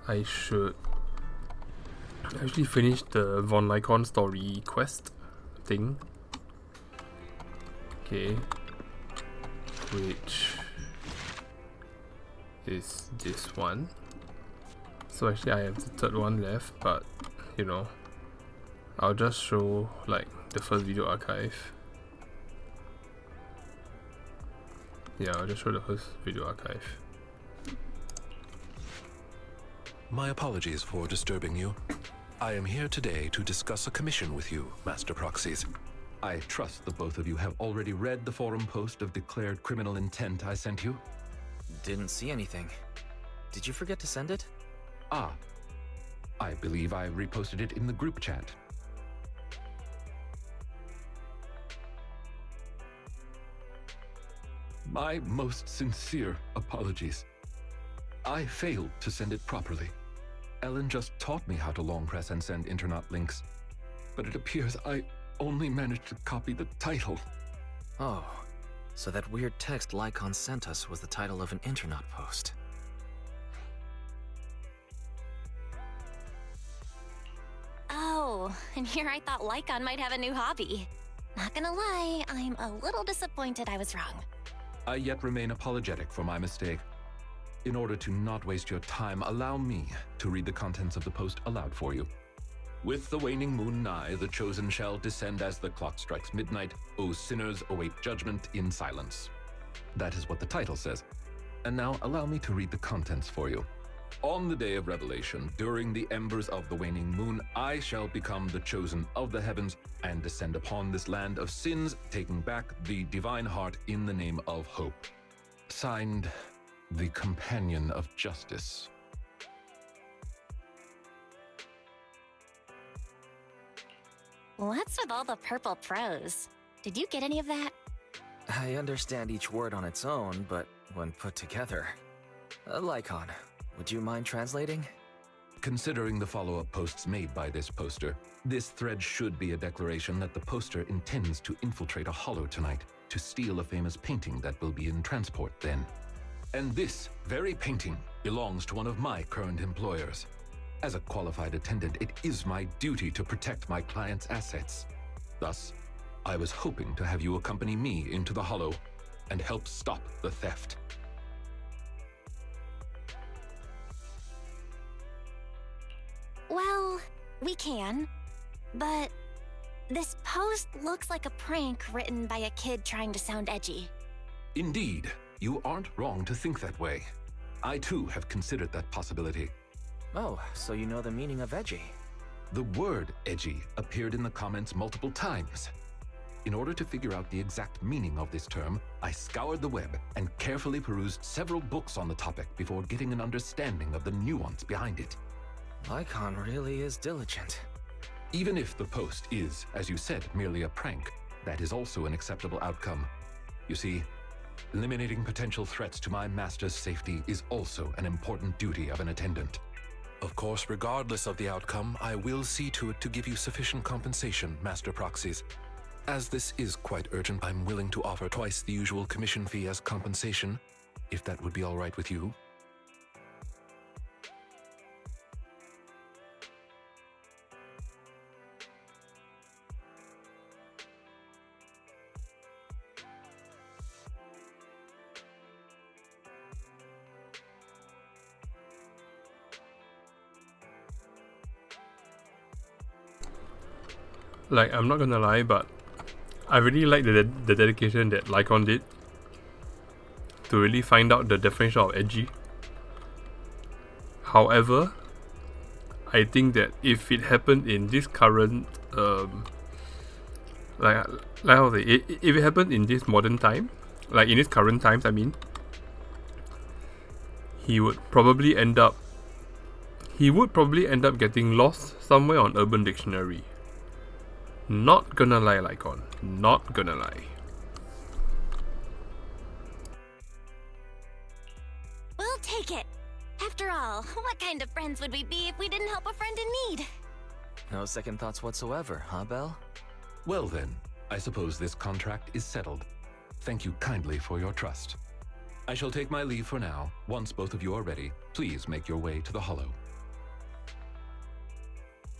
I should actually finish the Von Lycoan story quest thing. Okay. Which is this one. So actually I have the third one left, but you know, I'll just show like the first video archive. Yeah, I'll just show the first video archive. My apologies for disturbing you. I am here today to discuss a commission with you, Master Proxies. I trust that both of you have already read the forum post of declared criminal intent I sent you. Didn't see anything. Did you forget to send it? Ah, I believe I reposted it in the group chat. My most sincere apologies. I failed to send it properly. Ellen just taught me how to long press and send internet links, but it appears I only managed to copy the title. Oh, so that weird text Lycon sent us was the title of an internet post. Oh, and here I thought Lycon might have a new hobby. Not gonna lie, I'm a little disappointed I was wrong. I yet remain apologetic for my mistake. In order to not waste your time, allow me to read the contents of the post aloud for you. With the waning moon nigh, the chosen shall descend as the clock strikes midnight. O sinners, await judgment in silence. That is what the title says. And now allow me to read the contents for you. On the day of revelation, during the embers of the waning moon, I shall become the chosen of the heavens and descend upon this land of sins, taking back the divine heart in the name of hope. Signed, the Companion of Justice. What's with all the purple prose? Did you get any of that? I understand each word on its own, but when put together... Lycon, would you mind translating? Considering the follow-up posts made by this poster, this thread should be a declaration that the poster intends to infiltrate a hollow tonight to steal a famous painting that will be in transport then. And this very painting belongs to one of my current employers. As a qualified attendant, it is my duty to protect my client's assets. Thus, I was hoping to have you accompany me into the hollow and help stop the theft. Well, we can, but this post looks like a prank written by a kid trying to sound edgy. Indeed, you aren't wrong to think that way. I too have considered that possibility. Oh, so you know the meaning of edgy. The word edgy appeared in the comments multiple times. In order to figure out the exact meaning of this term, I scoured the web and carefully perused several books on the topic before getting an understanding of the nuance behind it. Lycon really is diligent. Even if the post is, as you said, merely a prank, that is also an acceptable outcome. You see, eliminating potential threats to my master's safety is also an important duty of an attendant. Of course, regardless of the outcome, I will see to it to give you sufficient compensation, Master Proxies. As this is quite urgent, I'm willing to offer twice the usual commission fee as compensation, if that would be all right with you. Like, I'm not gonna lie, but I really like the dedication that Lycon did to really find out the definition of edgy. However, I think that if it happened in this current, like how to say, if it happened in this modern time, like in his current times, I mean, he would probably end up getting lost somewhere on Urban Dictionary. Not gonna lie, Lycon. Not gonna lie. We'll take it. After all, what kind of friends would we be if we didn't help a friend in need? No second thoughts whatsoever, huh, Belle? Well then, I suppose this contract is settled. Thank you kindly for your trust. I shall take my leave for now. Once both of you are ready, please make your way to the hollow.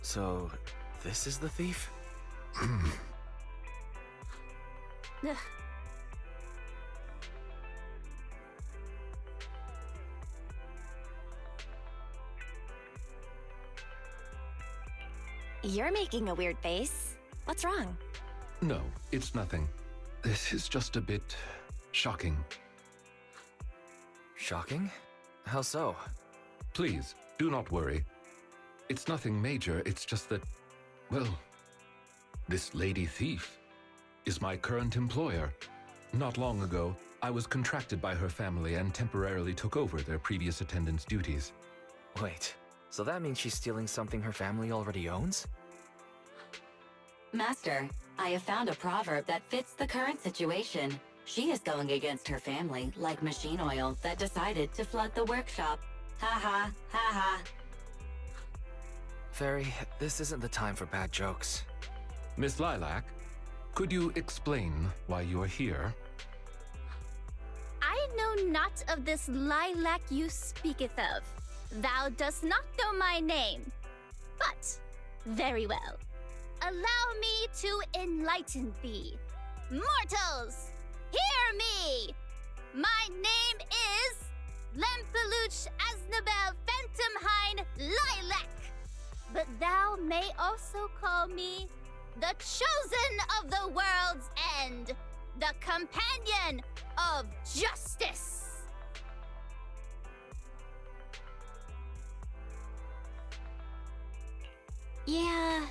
So, this is the thief? Ugh. You're making a weird face. What's wrong? No, it's nothing. This is just a bit shocking. Shocking? How so? Please, do not worry. It's nothing major, it's just that, well, this lady thief is my current employer. Not long ago, I was contracted by her family and temporarily took over their previous attendance duties. Wait, so that means she's stealing something her family already owns? Master, I have found a proverb that fits the current situation. She is going against her family, like machine oil that decided to flood the workshop. Ha ha, ha ha. Fairy, this isn't the time for bad jokes. Miss Lilac, could you explain why you are here? I know not of this lilac you speaketh of. Thou dost not know my name. But, very well. Allow me to enlighten thee. Mortals, hear me! My name is Lempeluch Aznabel Phantomhine Lilac. But thou may also call me the Chosen of the World's End, the Companion of Justice. Yeah,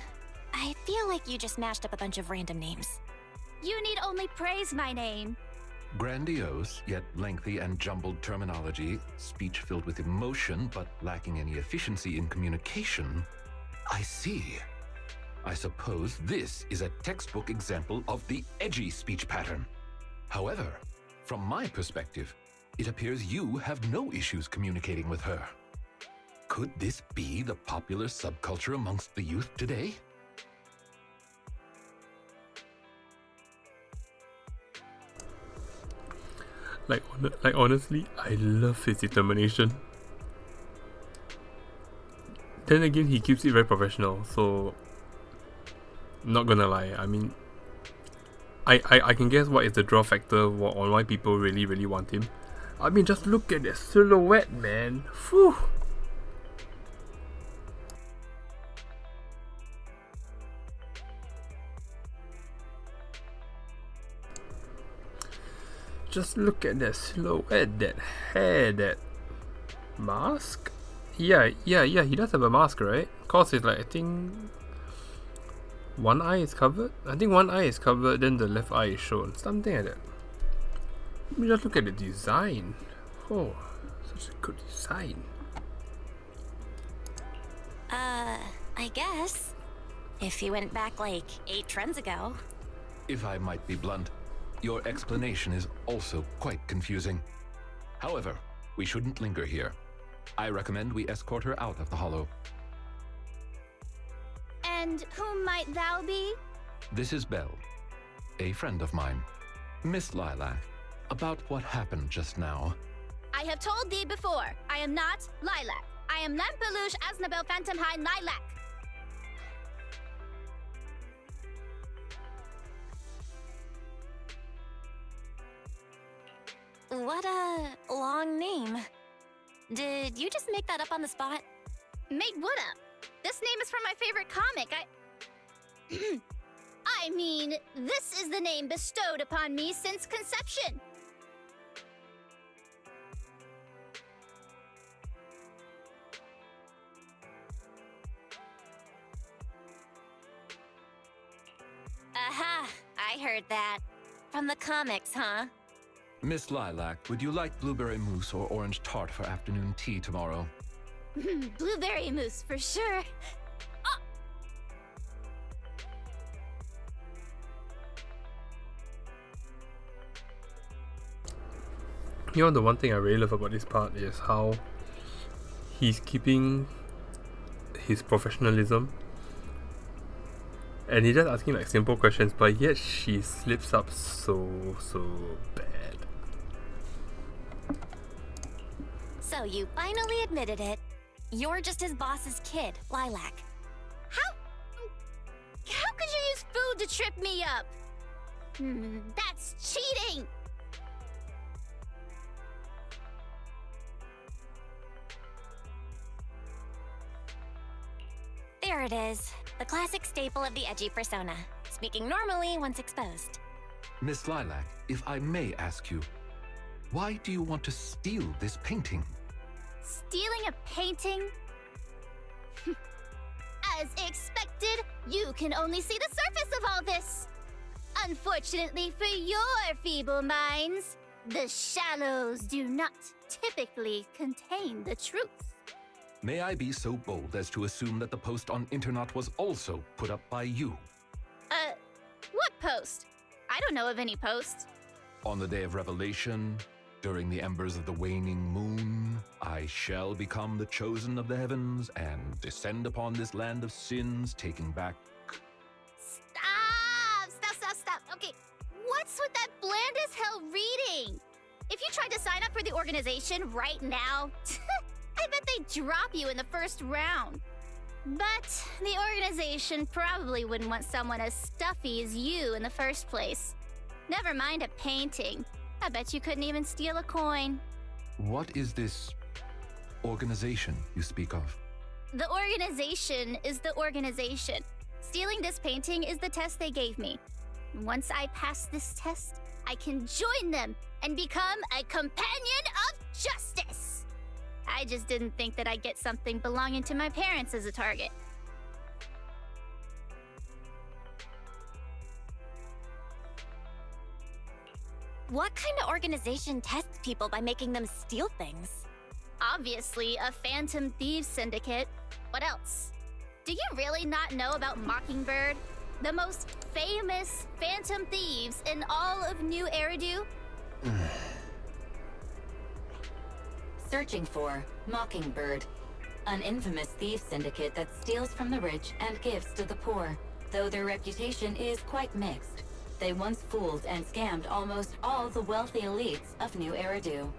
I feel like you just mashed up a bunch of random names. You need only praise my name. Grandiose, yet lengthy and jumbled terminology, speech filled with emotion but lacking any efficiency in communication. I see. I suppose this is a textbook example of the edgy speech pattern. However, from my perspective, it appears you have no issues communicating with her. Could this be the popular subculture amongst the youth today? Like honestly, I love his determination. Then again, he keeps it very professional, so not gonna lie. I mean, I can guess what is the draw factor on why people really want him. I mean, just look at that silhouette, man. Phew. Just look at that silhouette, that hair, that mask. Yeah, he does have a mask, right? Cause it's like, I think one eye is covered. I think one eye is covered, then the left eye is shown. Something like that. Let me just look at the design. Oh, such a good design. I guess. If you went back like 8 trends ago. If I might be blunt, your explanation is also quite confusing. However, we shouldn't linger here. I recommend we escort her out of the hollow. And whom might thou be? This is Belle, a friend of mine. Miss Lilac, about what happened just now. I have told thee before, I am not Lilac. I am Lempeluch Aznabel Phantomhine Lilac. What a long name. Did you just make that up on the spot? Made what up? This name is from my favorite comic. I mean, this is the name bestowed upon me since conception. Aha, I heard that. From the comics, huh? Miss Lilac, would you like blueberry mousse or orange tart for afternoon tea tomorrow? Blueberry mousse for sure. Oh. You know, the one thing I really love about this part is how he's keeping his professionalism, and he's just asking like simple questions, but yet she slips up so bad. So you finally admitted it. You're just his boss's kid, Lilac. How could you use food to trip me up? That's cheating! There it is. The classic staple of the edgy persona. Speaking normally once exposed. Miss Lilac, if I may ask you, why do you want to steal this painting? Stealing a painting? As expected, you can only see the surface of all this. Unfortunately for your feeble minds, the shallows do not typically contain the truth. May I be so bold as to assume that the post on Internet was also put up by you? What post? I don't know of any post. On the day of revelation, during the embers of the waning moon, I shall become the chosen of the heavens and descend upon this land of sins, taking back... Stop. Okay, what's with that bland as hell reading? If you tried to sign up for the organization right now, I bet they'd drop you in the first round. But the organization probably wouldn't want someone as stuffy as you in the first place. Never mind a painting. I bet you couldn't even steal a coin. What is this organization you speak of? The organization is the organization. Stealing this painting is the test they gave me. Once I pass this test, I can join them and become a companion of justice. I just didn't think that I'd get something belonging to my parents as a target. What kind of organization tests people by making them steal things? Obviously, a Phantom Thieves Syndicate. What else? Do you really not know about Mockingbird? The most famous Phantom Thieves in all of New Eridu? Searching for Mockingbird, an infamous thief syndicate that steals from the rich and gives to the poor. Though their reputation is quite mixed, they once fooled and scammed almost all the wealthy elites of New Eridu.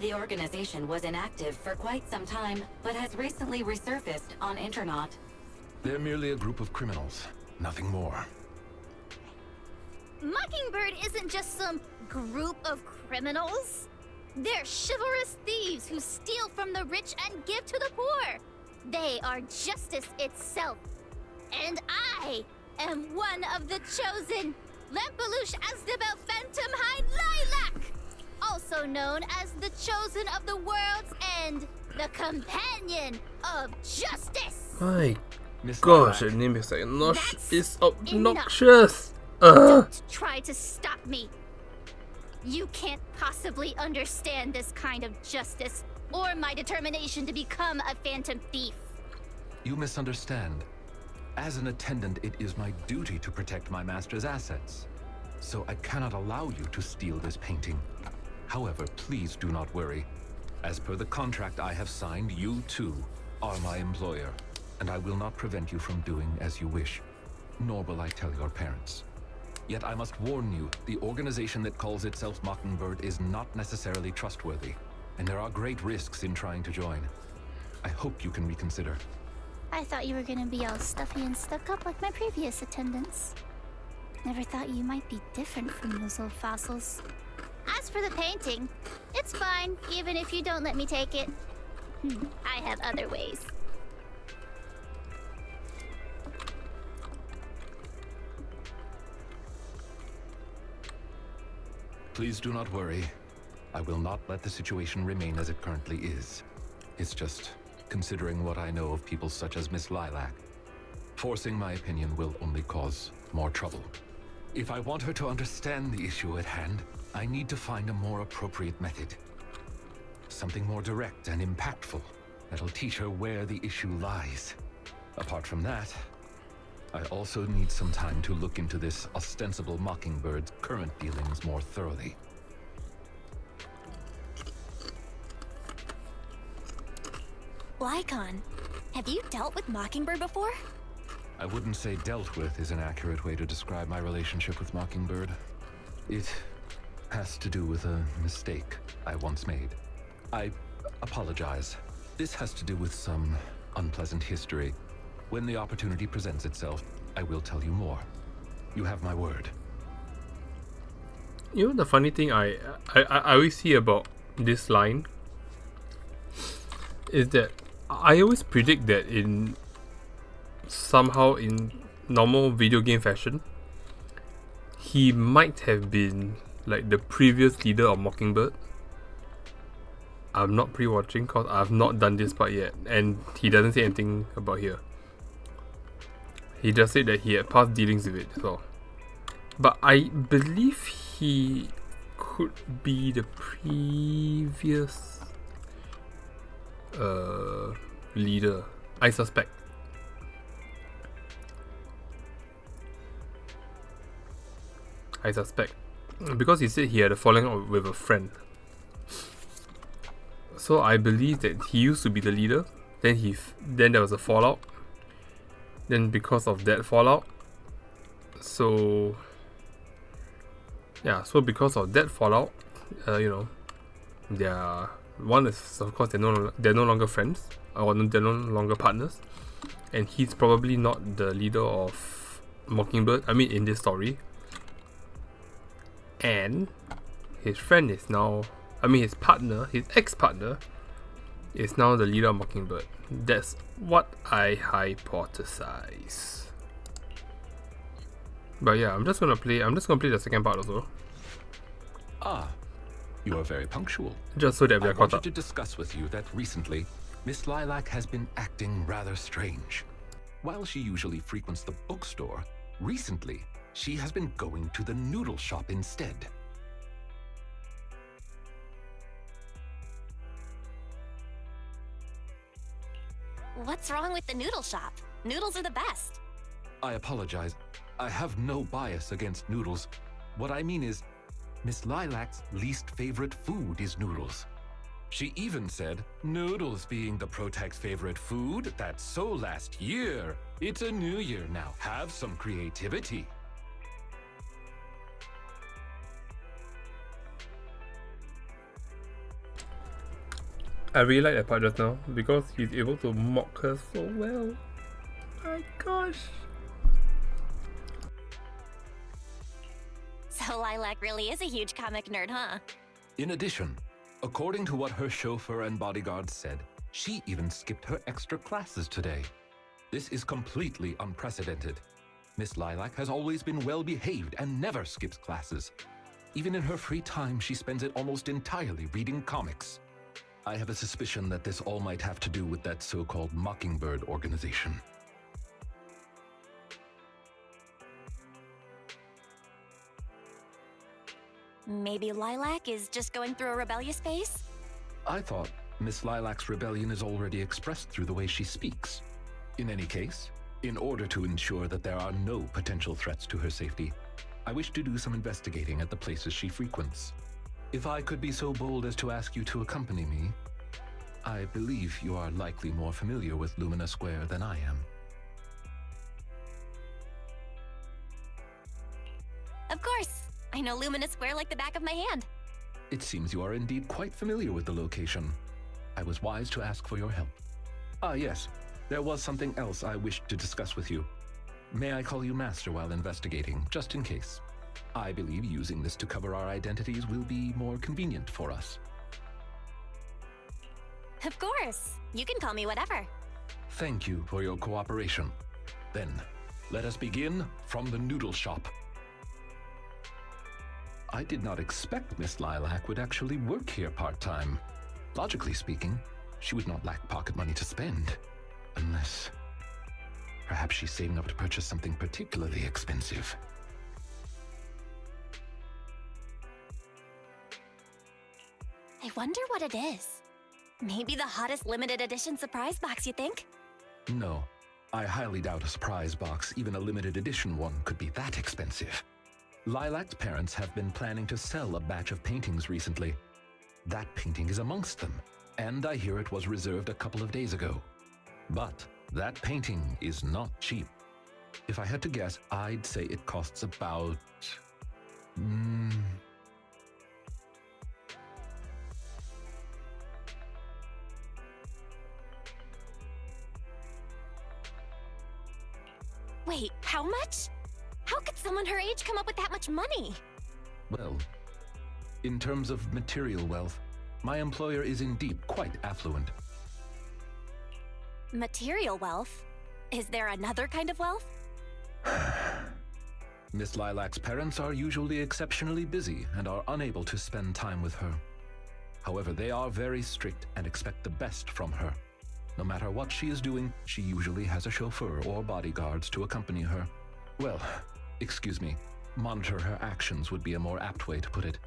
The organization was inactive for quite some time, but has recently resurfaced on Internet. They're merely a group of criminals, nothing more. Mockingbird isn't just some group of criminals. They're chivalrous thieves who steal from the rich and give to the poor. They are justice itself. And I am one of the chosen, Lampeluche Asdebel Phantom Hide Lilac, also known as the chosen of the world's end, the companion of justice. My Miss gosh, Lilac, the name is That's is obnoxious. Ugh. Don't try to stop me. You can't possibly understand this kind of justice or my determination to become a phantom thief. you misunderstand. As an attendant, it is my duty to protect my master's assets. So I cannot allow you to steal this painting. However, please do not worry. As per the contract I have signed, you too are my employer, and I will not prevent you from doing as you wish, nor will I tell your parents. Yet I must warn you, the organization that calls itself Mockingbird is not necessarily trustworthy, and there are great risks in trying to join. I hope you can reconsider. I thought you were gonna be all stuffy and stuck up like my previous attendants. Never thought you might be different from those old fossils. As for the painting, it's fine, even if you don't let me take it. I have other ways. Please do not worry. I will not let the situation remain as it currently is. It's just, considering what I know of people such as Miss Lilac, forcing my opinion will only cause more trouble. If I want her to understand the issue at hand, I need to find a more appropriate method. Something more direct and impactful that'll teach her where the issue lies. Apart from that, I also need some time to look into this ostensible Mockingbird's current dealings more thoroughly. Lycoan, have you dealt with Mockingbird before? I wouldn't say dealt with is an accurate way to describe my relationship with Mockingbird. It has to do with a mistake I once made. I apologize. This has to do with some unpleasant history. When the opportunity presents itself, I will tell you more. You have my word. You know the funny thing I always see about this line is that I always predict that in normal video game fashion, he might have been like the previous leader of Mockingbird. I'm not pre-watching because I've not done this part yet, and he doesn't say anything about here. He just said that he had past dealings with it, so. But I believe he could be the previous leader. I suspect. Because he said he had a falling out with a friend. So I believe that he used to be the leader. Then there was a fallout. Then because of that fallout, so because of that fallout, one is of course they're no longer friends, or they're no longer partners, and he's probably not the leader of Mockingbird. I mean, in this story, and his friend is now, his ex-partner is now the leader of Mockingbird. That's what I hypothesize. But yeah, I'm just gonna play the second part also. Ah, you are very punctual. Just so that we I are caught wanted up. to discuss with you that recently, Miss Lilac has been acting rather strange. While she usually frequents the bookstore, recently, she has been going to the noodle shop instead. What's wrong with the noodle shop? Noodles are the best. I apologize. I have no bias against noodles. What I mean is, Miss Lilac's least favorite food is noodles. She even said, noodles being the Protag's favorite food, that's so last year. It's a new year now. Have some creativity. I really like that part just now because he's able to mock her so well. My gosh. So Lilac really is a huge comic nerd, huh? In addition, according to what her chauffeur and bodyguards said, she even skipped her extra classes today. This is completely unprecedented. Miss Lilac has always been well behaved and never skips classes. Even in her free time, she spends it almost entirely reading comics. I have a suspicion that this all might have to do with that so-called Mockingbird organization. Maybe Lilac is just going through a rebellious phase? I thought Miss Lilac's rebellion is already expressed through the way she speaks. In any case, in order to ensure that there are no potential threats to her safety, I wish to do some investigating at the places she frequents. If I could be so bold as to ask you to accompany me, I believe you are likely more familiar with Lumina Square than I am. Of course! I know Lumina Square like the back of my hand. It seems you are indeed quite familiar with the location. I was wise to ask for your help. Ah, yes. There was something else I wished to discuss with you. May I call you Master while investigating, just in case? I believe using this to cover our identities will be more convenient for us. Of course! You can call me whatever. Thank you for your cooperation. Then, let us begin from the noodle shop. I did not expect Miss Lilac would actually work here part-time. Logically speaking, she would not lack pocket money to spend. Unless... perhaps she's saving up to purchase something particularly expensive. I wonder what it is. Maybe the hottest limited edition surprise box, you think? No, I highly doubt a surprise box, even a limited edition one, could be that expensive. Lilac's parents have been planning to sell a batch of paintings recently. That painting is amongst them, and I hear it was reserved a couple of days ago. But that painting is not cheap. If I had to guess, I'd say it costs about... Wait, how much? How could someone her age come up with that much money? Well, in terms of material wealth, my employer is indeed quite affluent. Material wealth? Is there another kind of wealth? Miss Lilac's parents are usually exceptionally busy and are unable to spend time with her. However, they are very strict and expect the best from her. No matter what she is doing, she usually has a chauffeur or bodyguards to accompany her. Well, excuse me, monitor her actions would be a more apt way to put it.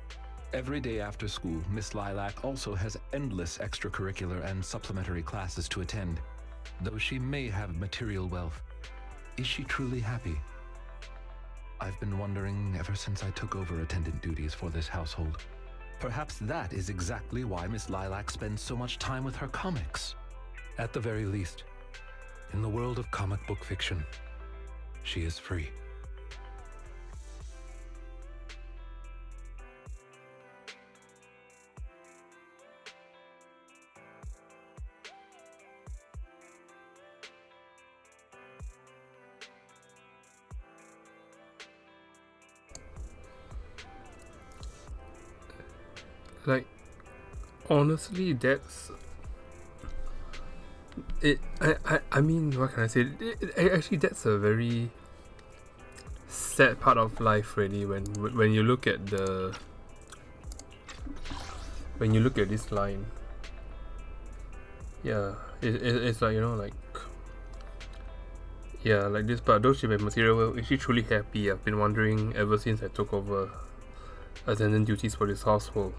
Every day after school, Miss Lilac also has endless extracurricular and supplementary classes to attend. Though she may have material wealth, is she truly happy? I've been wondering ever since I took over attendant duties for this household. Perhaps that is exactly why Miss Lilac spends so much time with her comics. At the very least, in the world of comic book fiction, she is free. Like, honestly, that's it. I mean, what can I say? Actually, that's a very sad part of life, really. When you look at this line, yeah, it's like, you know, like, yeah, like this part. Though she made material wealth, is she truly happy? I've been wondering ever since I took over attendant duties for this household.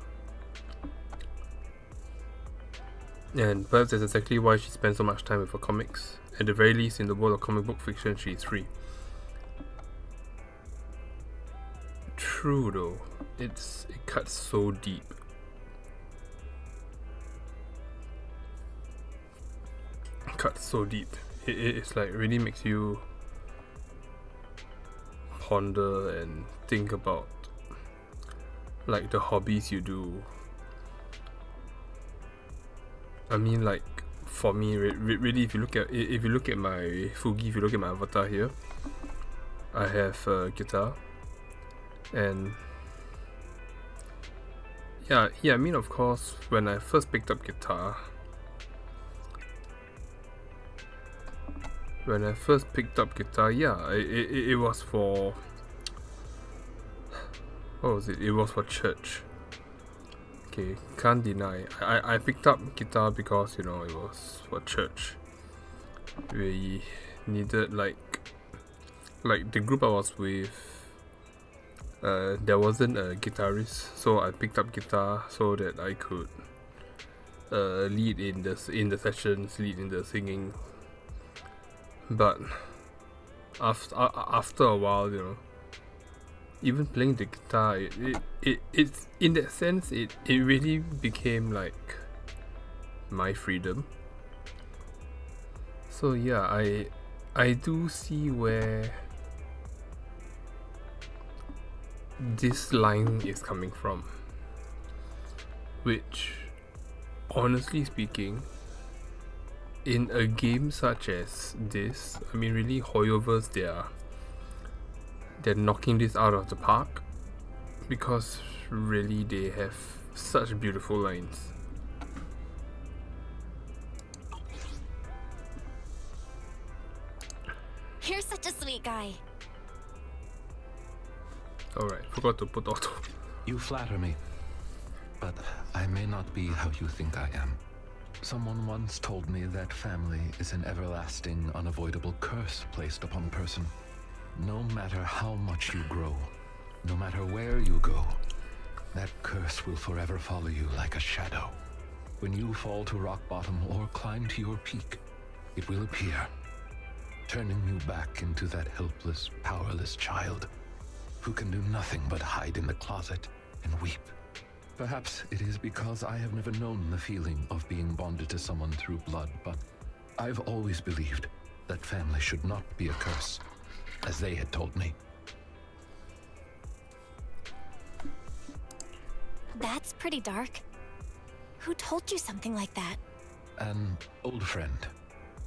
And perhaps that's exactly why she spends so much time with her comics. At the very least, in the world of comic book fiction, she is free. True though, it cuts so deep. It cuts so deep. It's like really makes you ponder and think about like the hobbies you do. I mean, like, for me, really, if you look at my Fugi, if you look at my avatar here, I have a guitar, and yeah. I mean, of course, when I first picked up guitar, yeah, it was for, what was it? It was for church. Okay, can't deny. I picked up guitar because, you know, it was for church. We needed like the group I was with, there wasn't a guitarist, so I picked up guitar so that I could lead in the sessions, lead in the singing. But after a while, you know, even playing the guitar, it's in that sense, it really became like my freedom. So yeah, I do see where this line is coming from, which, honestly speaking, in a game such as this, I mean, really, Hoyoverse, they're knocking this out of the park, because really they have such beautiful lines. You're such a sweet guy. Alright, forgot to put auto. You flatter me, but I may not be how you think I am. Someone once told me that family is an everlasting, unavoidable curse placed upon a person. No matter how much you grow, no matter where you go, that curse will forever follow you like a shadow. When you fall to rock bottom or climb to your peak, it will appear, turning you back into that helpless, powerless child who can do nothing but hide in the closet and weep. Perhaps it is because I have never known the feeling of being bonded to someone through blood, but I've always believed that family should not be a curse, as they had told me. That's pretty dark. Who told you something like that? An old friend.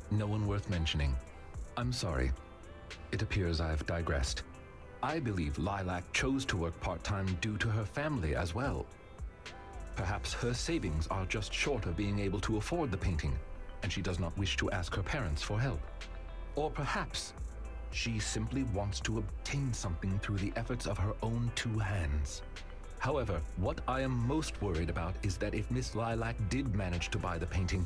No one worth mentioning. I'm sorry. It appears I've digressed. I believe Lilac chose to work part-time due to her family as well. Perhaps her savings are just short of being able to afford the painting, and she does not wish to ask her parents for help. Or perhaps she simply wants to obtain something through the efforts of her own two hands. However, what I am most worried about is that if Miss Lilac did manage to buy the painting,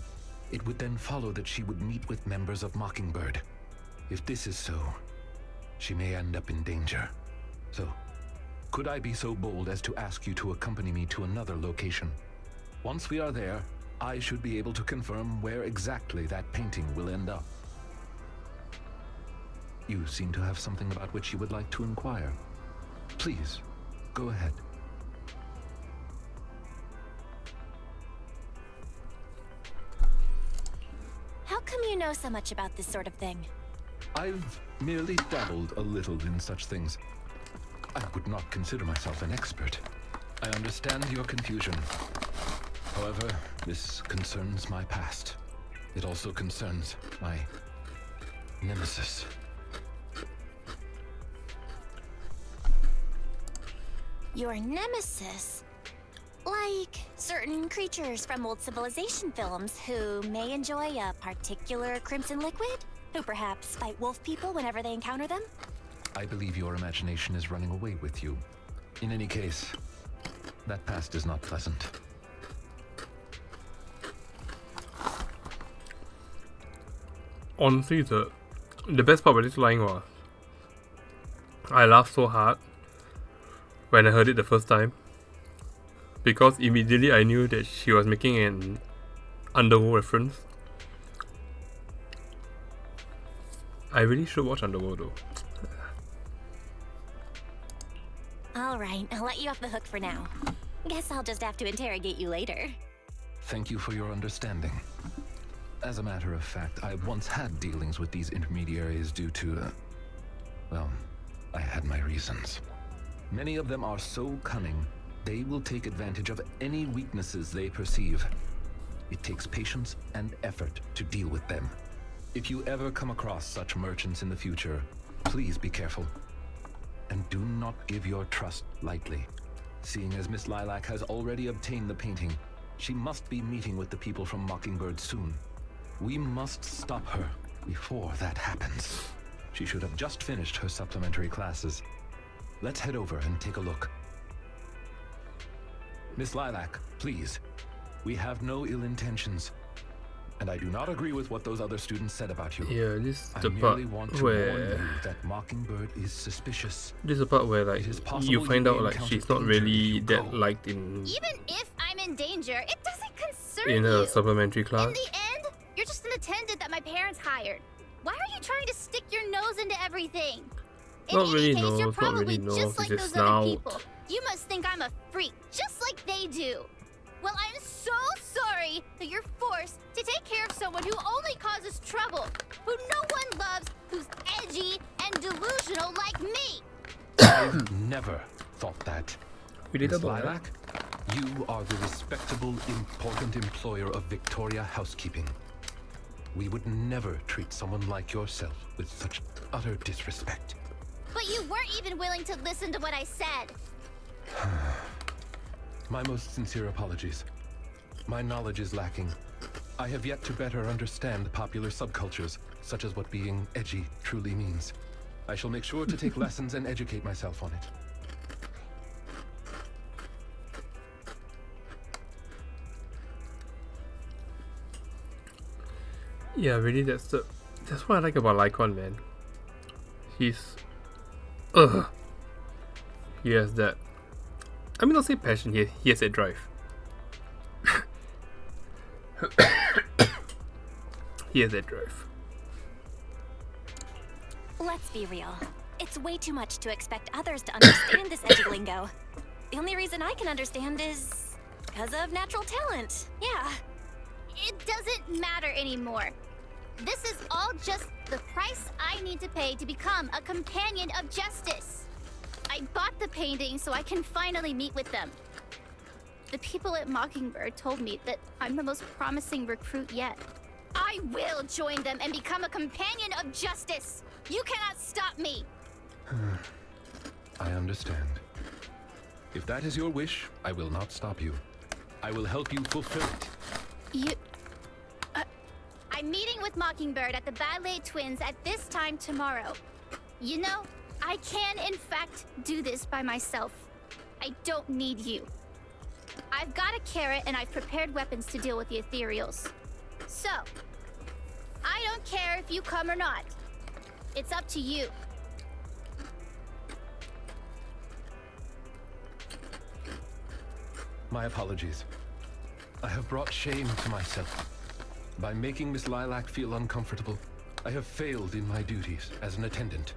it would then follow that she would meet with members of Mockingbird. If this is so, she may end up in danger. So, could I be so bold as to ask you to accompany me to another location? Once we are there, I should be able to confirm where exactly that painting will end up. You seem to have something about which you would like to inquire. Please, go ahead. How come you know so much about this sort of thing? I've merely dabbled a little in such things. I would not consider myself an expert. I understand your confusion. However, this concerns my past. It also concerns my nemesis. Your nemesis? Like certain creatures from old civilization films who may enjoy a particular crimson liquid? Who perhaps fight wolf people whenever they encounter them? I believe your imagination is running away with you. In any case, that past is not pleasant. Honestly, the best part about this line was I laughed so hard when I heard it the first time, because immediately I knew that she was making an Underworld reference. I really should watch Underworld though. Alright, I'll let you off the hook for now. Guess I'll just have to interrogate you later. Thank you for your understanding. As a matter of fact, I once had dealings with these intermediaries due to, well, I had my reasons. Many of them are so cunning, they will take advantage of any weaknesses they perceive. It takes patience and effort to deal with them. If you ever come across such merchants in the future, please be careful. And do not give your trust lightly. Seeing as Miss Lilac has already obtained the painting, she must be meeting with the people from Mockingbird soon. We must stop her before that happens. She should have just finished her supplementary classes. Let's head over and take a look. Miss Lilac, please. We have no ill intentions. And I do not agree with what those other students said about you. Yeah, this is I the merely part want to warn where you that Mockingbird is suspicious. this is the part where like It is possible you you find may out like encounter she's not danger if really you that go. liked in Even if I'm in danger, it doesn't concern in her you. supplementary In class. the end, you're just an attendant that my parents hired. Why are you trying to stick your nose into everything? In Not any really case, you're nose, not probably really nose, just like it's those just other snout. people. You must think I'm a freak, just like they do. Well, I'm so sorry that you're forced to take care of someone who only causes trouble, who no one loves, who's edgy and delusional like me. I've never thought that. Miss Relatable, right? Lilac, you are the respectable, important employer of Victoria Housekeeping. We would never treat someone like yourself with such utter disrespect. But you weren't even willing to listen to what I said. My most sincere apologies. My knowledge is lacking. I have yet to better understand popular subcultures, such as what being edgy truly means. I shall make sure to take lessons and educate myself on it. Yeah, really, that's what I like about Lycoan, man. He's, he has that. I mean, not say passion. He has that drive. He has that drive. Let's be real. It's way too much to expect others to understand this edgy lingo. The only reason I can understand is because of natural talent. Yeah. It doesn't matter anymore. This is all just the price I need to pay to become a companion of justice. I bought the painting so I can finally meet with them. The people at Mockingbird told me that I'm the most promising recruit yet. I will join them and become a companion of justice. You cannot stop me! I understand. If that is your wish, I will not stop you. I will help you fulfill it. You... I'm meeting with Mockingbird at the Ballet Twins at this time tomorrow. You know, I can in fact do this by myself. I don't need you. I've got a carrot and I've prepared weapons to deal with the ethereals. So, I don't care if you come or not. It's up to you. My apologies. I have brought shame to myself. By making Miss Lilac feel uncomfortable, I have failed in my duties as an attendant.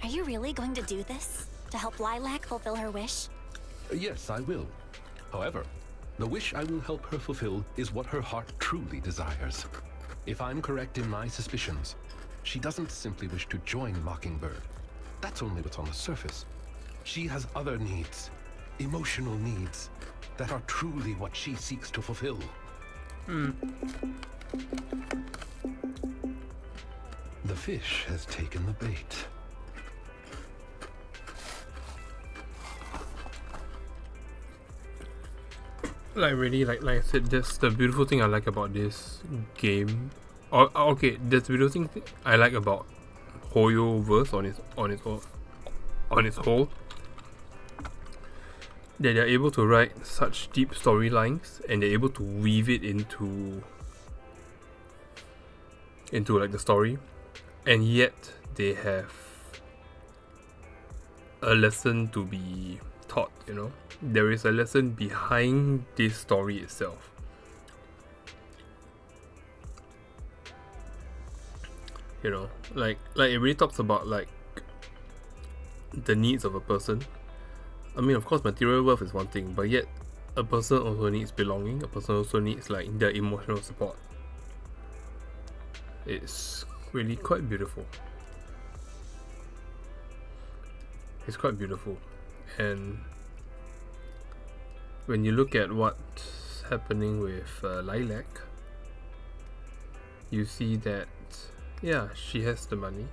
Are you really going to do this? To help Lilac fulfill her wish? Yes, I will. However, the wish I will help her fulfill is what her heart truly desires. If I'm correct in my suspicions, she doesn't simply wish to join Mockingbird. That's only what's on the surface. She has other needs, emotional needs, that are truly what she seeks to fulfill. The fish has taken the bait. Like really, like I said, that's the beautiful thing I like about this game. Okay, that's the beautiful thing I like about Hoyo verse on its whole. That they're able to write such deep storylines and they're able to weave it into like the story, and yet they have a lesson to be taught. You know, there is a lesson behind this story itself. You know, like it really talks about like the needs of a person. I mean, of course, material wealth is one thing, but yet a person also needs belonging. A person also needs like their emotional support. It's really quite beautiful. It's quite beautiful, and when you look at what's happening with Lilac, you see that yeah, she has the money.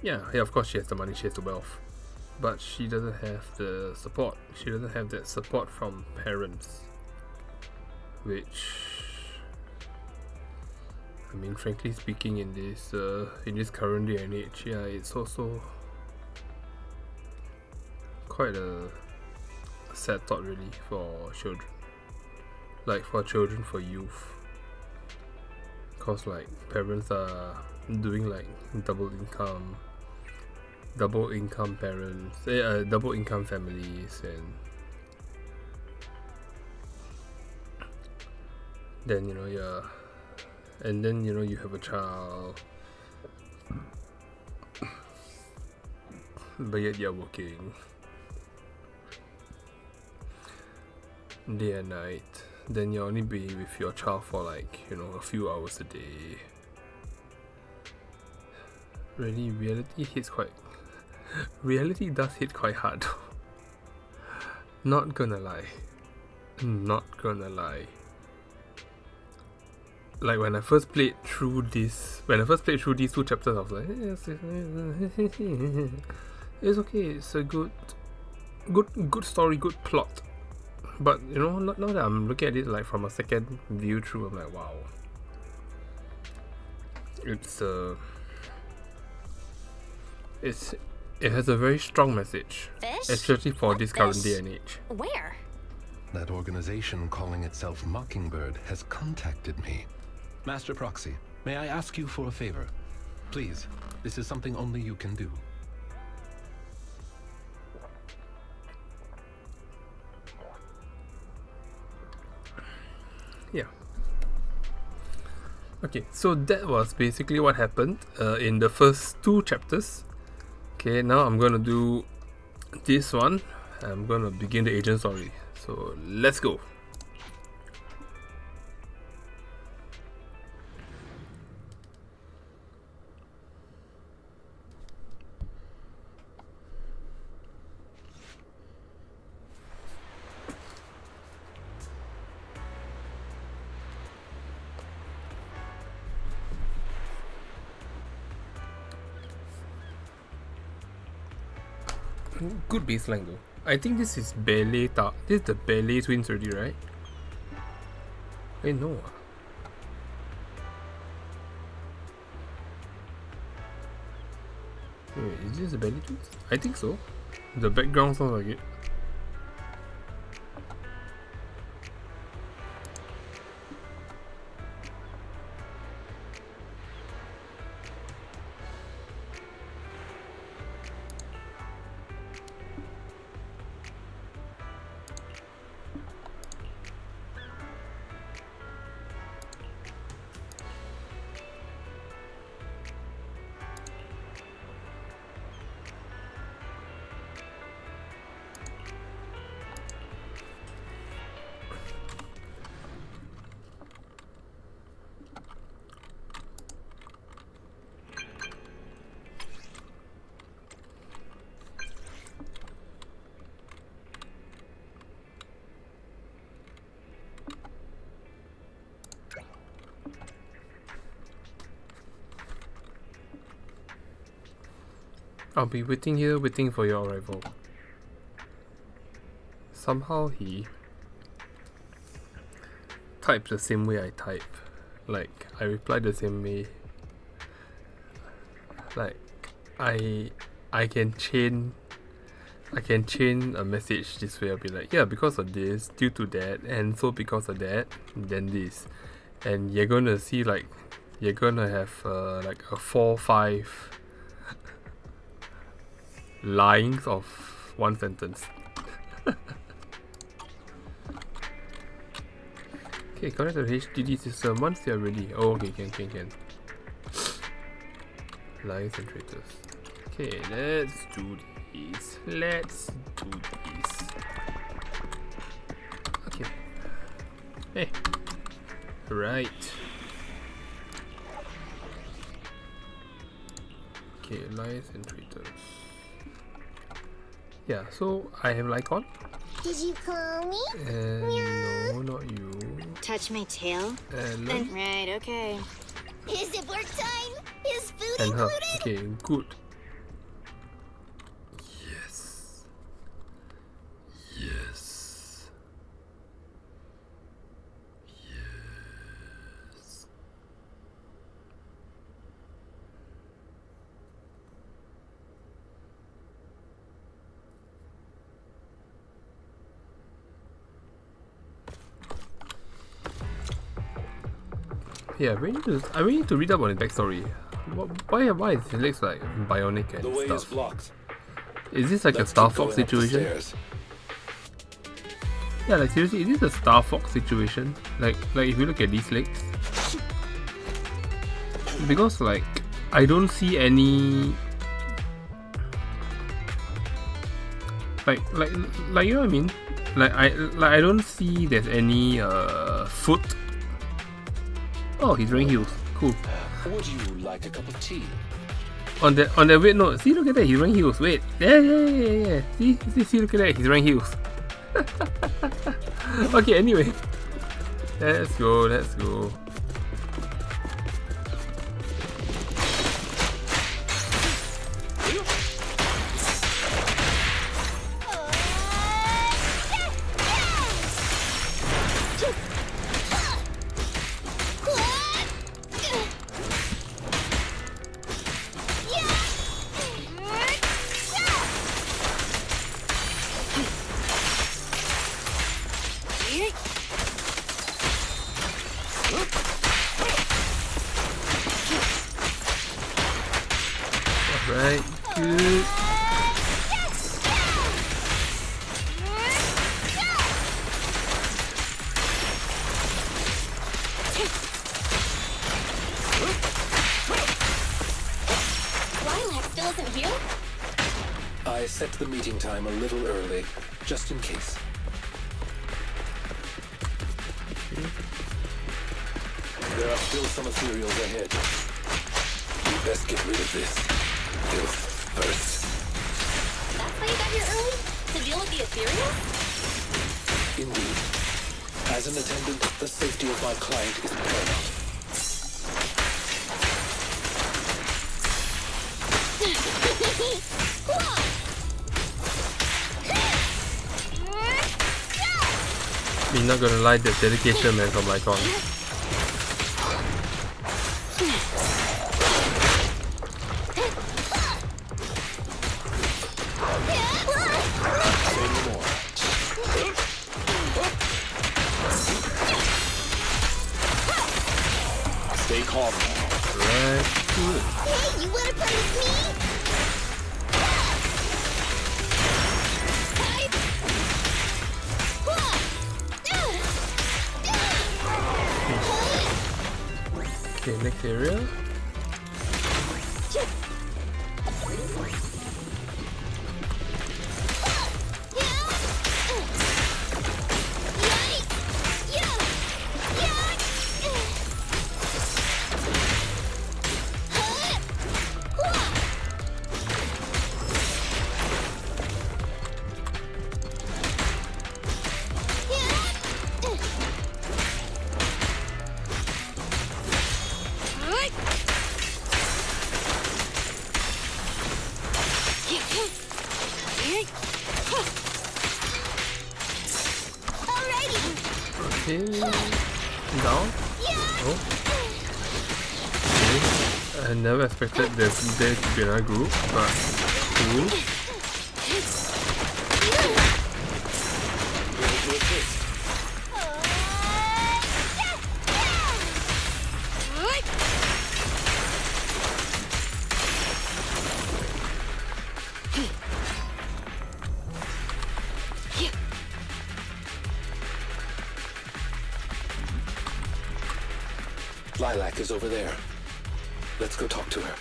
Yeah, of course she has the money, she has the wealth. But she doesn't have the support. She doesn't have that support from parents. Which, I mean, frankly speaking, in this current day and age, yeah, it's also quite a sad thought really for children. Like for children, for youth. Cause like parents are doing like double income parents, double income families, and then you have a child, but yet you're working day and night. Then you only be with your child for like a few hours a day. Really, reality does hit quite hard. Not gonna lie. Like when I first played through these two chapters, I was like, it's okay. It's a good story, good plot. But now that I'm looking at it like from a second view through, I'm like, wow. It has a very strong message, Fish? especially for What this current fish? day and age. Where? That organization calling itself Mockingbird has contacted me. Master Proxy, may I ask you for a favor? Please, this is something only you can do. Yeah. Okay, so that was basically what happened in the first two chapters. Okay, now I'm gonna do this one. I'm gonna begin the agent story. So let's go. Good baseline though. I think this is ballet. This is the ballet twins already, right? Wait, no. Wait, is this the ballet twins? I think so. The background sounds like it. I'll be waiting here, waiting for your arrival. Somehow he types the same way I type. Like, I reply the same way. Like, I can chain a message this way. I'll be like, yeah, because of this, due to that, and so because of that, then this. And you're gonna see, like, you're gonna have like a 4-5 lines of one sentence. Okay, connect to the HDD system once you are ready. Oh, okay, can. Lines and traitors. Okay, let's do this. Okay. Hey. Right. Okay, lines and traitors. Yeah, so I have Lycoan. Did you call me? And no, not you. Touch my tail? And no. Right, okay. Is it work time? Is food And her. included? Okay, good. Yes. Yes. Yes. Yeah, I really need to read up on his backstory. Why is his legs like bionic and The way is stuff? blocked. Is this like Let's a Star keep Fox going up the situation? stairs. Yeah, like seriously, is this a Star Fox situation? Like if you look at these legs, because like I don't see any like you know what I mean? Like I don't see there's any foot. Oh, he's wearing heels. Cool. Would you like a cup of tea? On that wait, no, see, look at that, he's wearing heels. Wait, yeah. See, look at that, he's wearing heels. Okay, anyway, let's go. Alright, good. Lilac still isn't here? I set the meeting time a little early, just in case. There are still some ethereals ahead. We best get rid of this filth first. That's why you got here early? To deal with the ethereal? Indeed. As an attendant, the safety of my client is paramount. mean, not gonna lie, the dedication, man, from Lycoan. Stay calm. Right. Hey, you wanna play with me? Okay, next area. Okay, down. Oh. Okay. I never expected there to be another group, but cool. Lilac is over there. Let's go talk to her.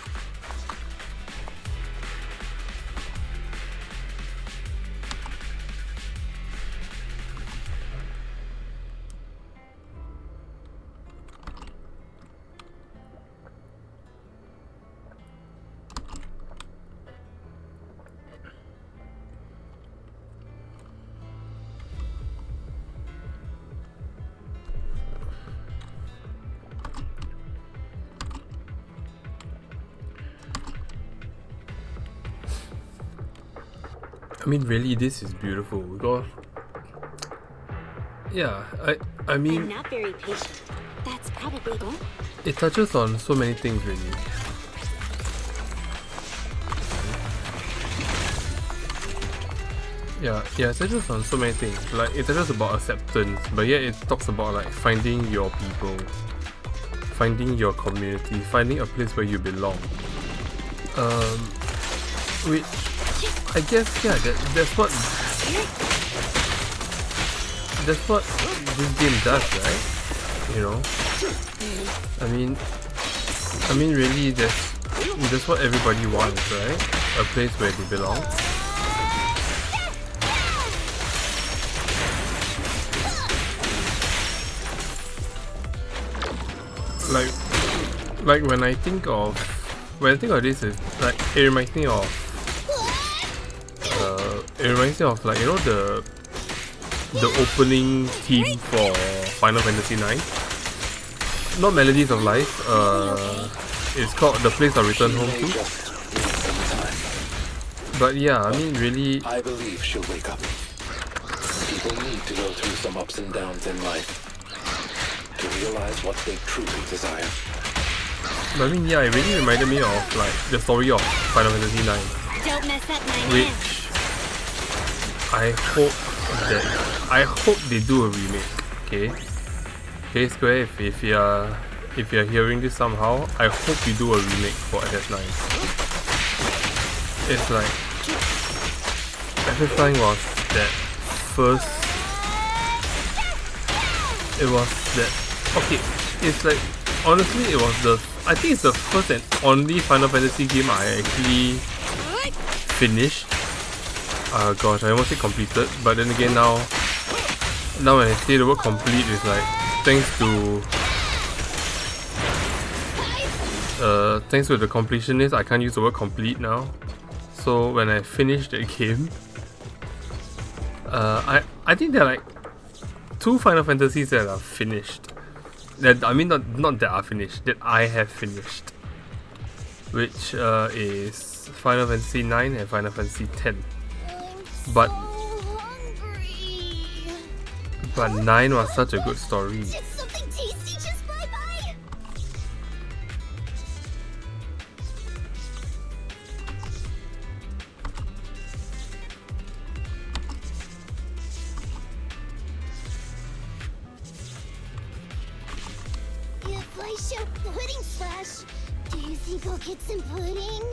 I mean, really, this is beautiful because, yeah, I I'm mean, not very patient. That's probably all. it touches on so many things, really. Yeah, it touches on so many things. Like, it touches about acceptance, but yet it talks about like finding your people, finding your community, finding a place where you belong. Which I guess, yeah, that's what this game does, right? You know, I mean, really, that's what everybody wants, right? A place where they belong. Like when I think of this, is like it reminds me of like, you know, the opening theme for Final Fantasy IX. Not Melodies of Life. It's called The Place I Return Home To. But yeah, I mean, really, I believe she'll wake up. People need to go through some ups and downs in life to realize what they truly desire. but I mean, yeah, it really reminded me of like the story of Final Fantasy IX, Don't mess up my which man. I hope they do a remake. Okay, Square, if you're hearing this somehow, I hope you do a remake for FF9. It's like FF9 was that first. It was that. Okay, it's like, honestly, it was I think it's the first and only Final Fantasy game I actually finished. Gosh, I almost say completed, but then again, now when I say the word complete, it's like thanks to the completionist, I can't use the word complete now. So when I finish the game, I think there are like 2 Final Fantasies that are finished. That, I mean, not that are finished, that I have finished, which is Final Fantasy IX and Final Fantasy X. But But 9 was such a good story. Did something tasty just fly by? If I shout pudding slash, do you think I'll get some pudding?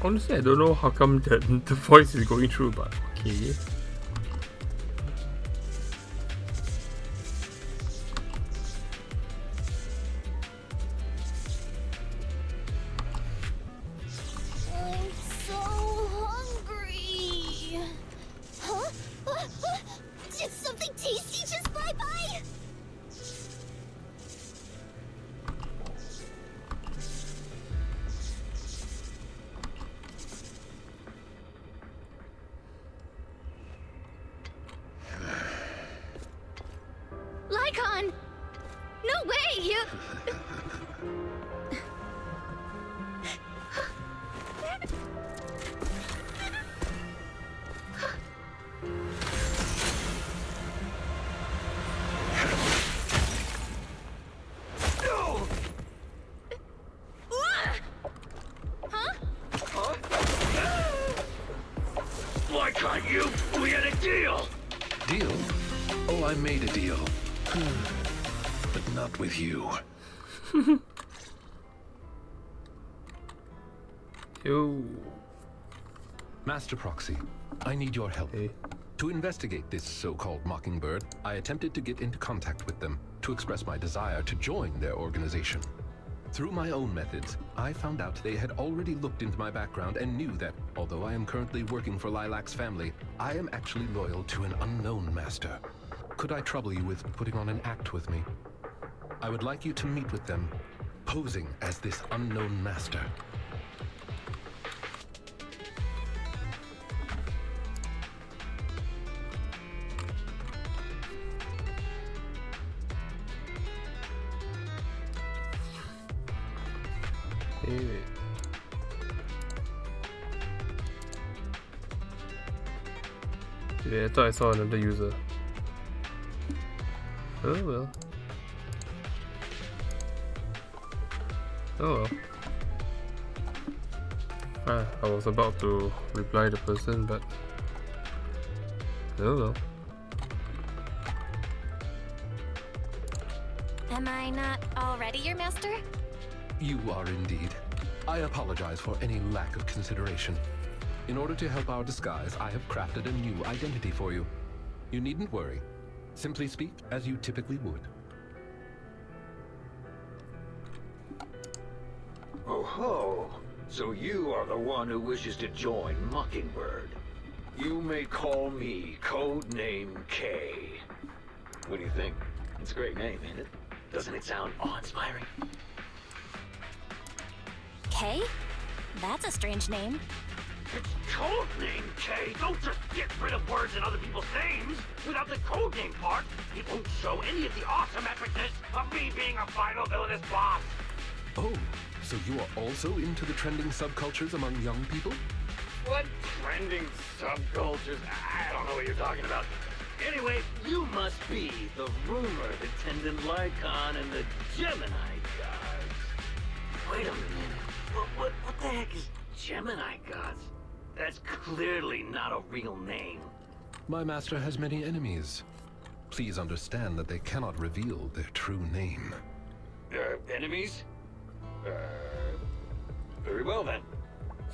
Honestly, I don't know how come the voice is going through, but okay. I'm so hungry. Huh? Did something tasty just fly by? Lycoan! No way! You... Why can't you? We had a deal! Deal? Oh, I made a deal. But not with you. Yo. Master Proxy, I need your help. Hey. To investigate this so-called Mockingbird, I attempted to get into contact with them to express my desire to join their organization. Through my own methods, I found out they had already looked into my background and knew that, although I am currently working for Lilac's family, I am actually loyal to an unknown master. Could I trouble you with putting on an act with me? I would like you to meet with them, posing as this unknown master. Hey, wait. Yeah, I thought I saw another user. Oh well. Oh well. I was about to reply the person, but oh well. Am I not already your master? You are indeed. I apologize for any lack of consideration. In order to help our disguise, I have crafted a new identity for you. You needn't worry. Simply speak as you typically would. Oh ho! So you are the one who wishes to join Mockingbird. You may call me Codename K. What do you think? It's a great name, ain't it? Doesn't it sound awe-inspiring? K? That's a strange name. It's Codename K! Don't just get rid of words in other people's names! Without the codename part, it won't show any of the awesome epicness of me being a final villainous boss! Oh, so you are also into the trending subcultures among young people? What trending subcultures? I don't know what you're talking about. Anyway, you must be the rumored attendant Lycoan and the Gemini gods. Wait a minute. What the heck is Gemini gods? That's clearly not a real name. My master has many enemies. Please understand that they cannot reveal their true name. Enemies? Very well then.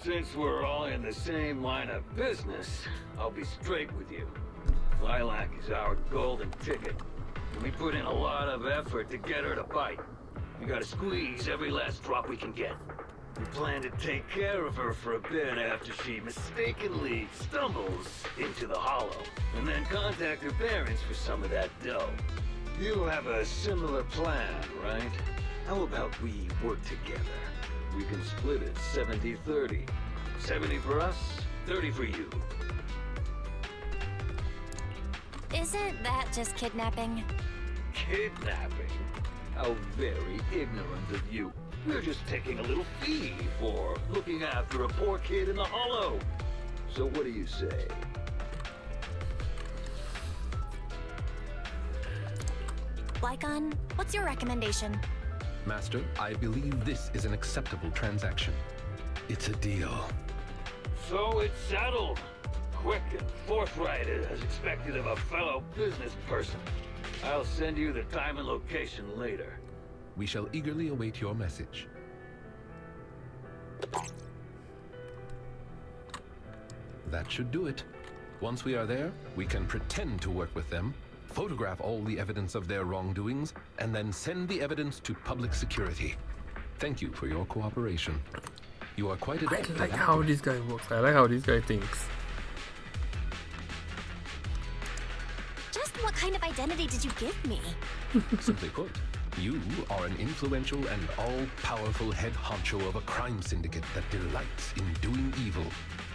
Since we're all in the same line of business, I'll be straight with you. Lilac is our golden ticket, and we put in a lot of effort to get her to bite. We gotta squeeze every last drop we can get. We plan to take care of her for a bit after she mistakenly stumbles into the Hollow, and then contact her parents for some of that dough. You have a similar plan, right? How about we work together? We can split it 70-30. 70 for us, 30 for you. Isn't that just kidnapping? Kidnapping? How very ignorant of you. We're just taking a little fee for looking after a poor kid in the Hollow. So what do you say? Lycon, what's your recommendation? Master, I believe this is an acceptable transaction. It's a deal. So it's settled. Quick and forthright as expected of a fellow business person. I'll send you the time and location later. We shall eagerly await your message. That should do it. Once we are there, we can pretend to work with them, photograph all the evidence of their wrongdoings, and then send the evidence to public security. Thank you for your cooperation. You are quite I adept like at how acting. this guy works. I like how this guy thinks. Just what kind of identity did you give me? Simply put, you are an influential and all-powerful head honcho of a crime syndicate that delights in doing evil.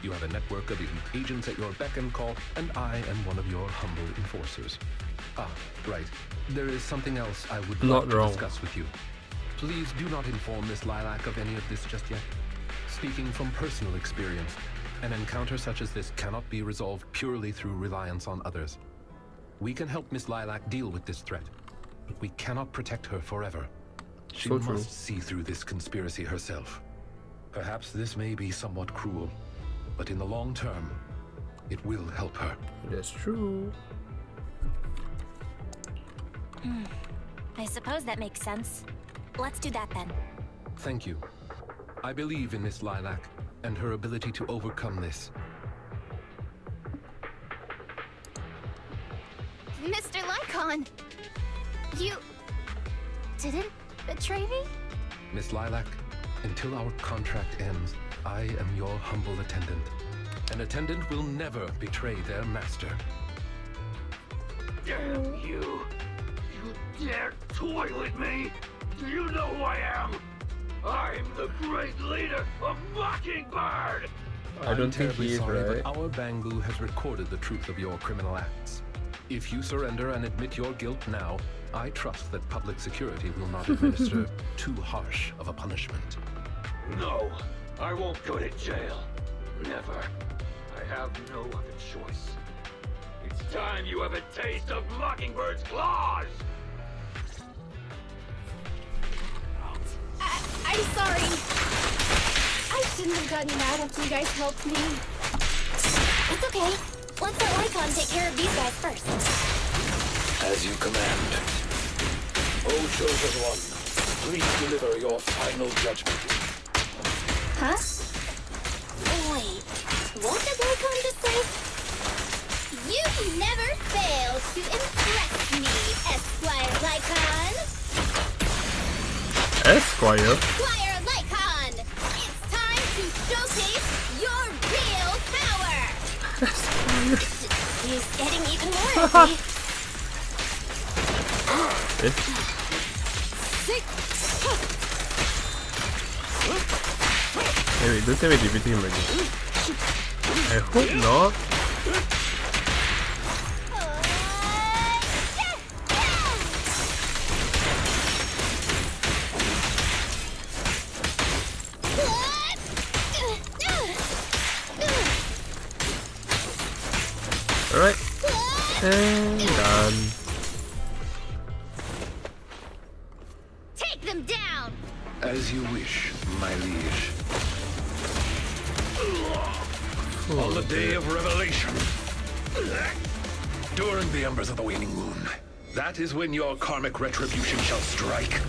You have a network of elite agents at your beck and call, and I am one of your humble enforcers. Ah, right. There is something else I would Not like to wrong. discuss with you. Please do not inform Miss Lilac of any of this just yet. Speaking from personal experience, an encounter such as this cannot be resolved purely through reliance on others. We can help Miss Lilac deal with this threat, but we cannot protect her forever. She So must true. see through this conspiracy herself. Perhaps this may be somewhat cruel, but in the long term, it will help her. That's true. I suppose that makes sense. Let's do that then. Thank you. I believe in Miss Lilac and her ability to overcome this. Mr. Lycon! You didn't betray me? Miss Lilac, until our contract ends, I am your humble attendant. An attendant will never betray their master. Damn you! You dare toy with me? Do you know who I am? I'm the great leader of Mockingbird! I don't think terribly he is, sorry, right? but our Bangu has recorded the truth of your criminal acts. If you surrender and admit your guilt now, I trust that public security will not administer too harsh of a punishment. No, I won't go to jail. Never. I have no other choice. It's time you have a taste of Mockingbird's claws! I'm sorry. I shouldn't have gotten mad after you guys helped me. It's okay. Let's let Lycon take care of these guys first. As you command. O chosen one, please deliver your final judgment. Huh? Wait, what did Lycon just say? You never fail to impress me, Esquire Lycon. Esquire? Squire Lycon! It's time to showcase your real power! He's getting even more angry. Hey, wait, don't tell me defeating him again. I hope not. Alright. And done. Take them down! As you wish, my liege. On the day of revelation, during the embers of the waning moon, that is when your karmic retribution shall strike.